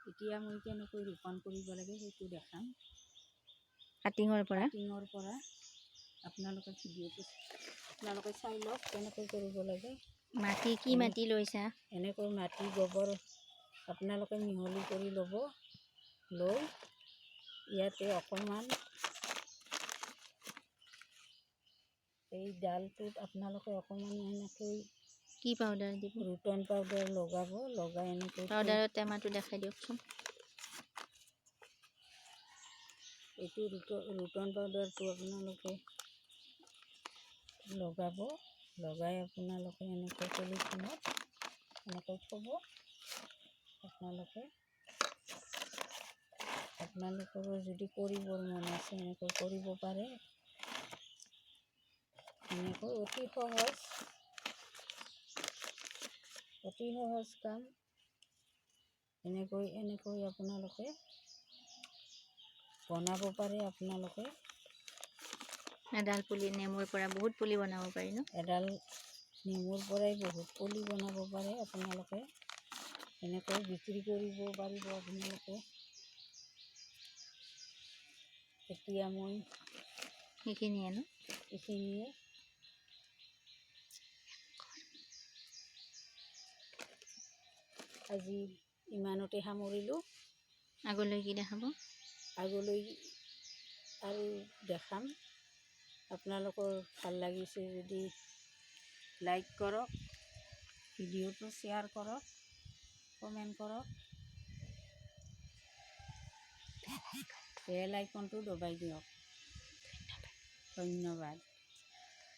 এতিয়া মই কেনেকৈ ৰোপণ কৰিব লাগে সেইটো দেখাম। কাটিঙৰ পৰা আপোনালোকে ভিডিঅ'টো আপোনালোকে চাই লওক কেনেকৈ কৰিব লাগে। মাটি কি মাটি লৈছা? এনেকৈ মাটি গোবৰ আপোনালোকে মিহলি কৰি ল'ব। লৈ ইয়াতে অকণমান এই ডালটোত আপোনালোকে অকণমান এনেকৈ কি পাউডাৰ দিব? ৰুটন পাউডাৰ লগাব। লগাই এনেকৈ পাউডাৰৰ টেমাটো দেখাই দিয়কচোন। এইটো ৰুটন পাউডাৰটো আপোনালোকে লগাব। লগাই আপোনালোকে এনেকৈ পলিথিনত এনেকৈ থ'ব। আপোনালোকৰো যদি কৰিবৰ মন আছে এনেকৈ কৰিব পাৰে। এনেকৈ অতি সহজ কাম। এনেকৈ আপোনালোকে বনাব পাৰে। আপোনালোকে এডাল পুলি নেমুৰ পৰা বহুত পুলি বনাব পাৰি ন? এডাল নেমুৰ পৰাই বহুত পুলি বনাব পাৰে। আপোনালোকে এনেকৈ বিক্ৰী কৰিব পাৰিব। আপোনালোকে এতিয়া মই সেইখিনিয়ে ন? এইখিনিয়ে আজি ইমানতে সামৰিলোঁ। আগলৈ কি দেখাব? আগলৈ আৰু দেখাম। আপোনালোকৰ ভাল লাগিছে যদি লাইক কৰক, ভিডিঅ'টো শ্বেয়াৰ কৰক, কমেণ্ট কৰক, বেল আইকনটো দবাই দিয়ক। ধন্যবাদ।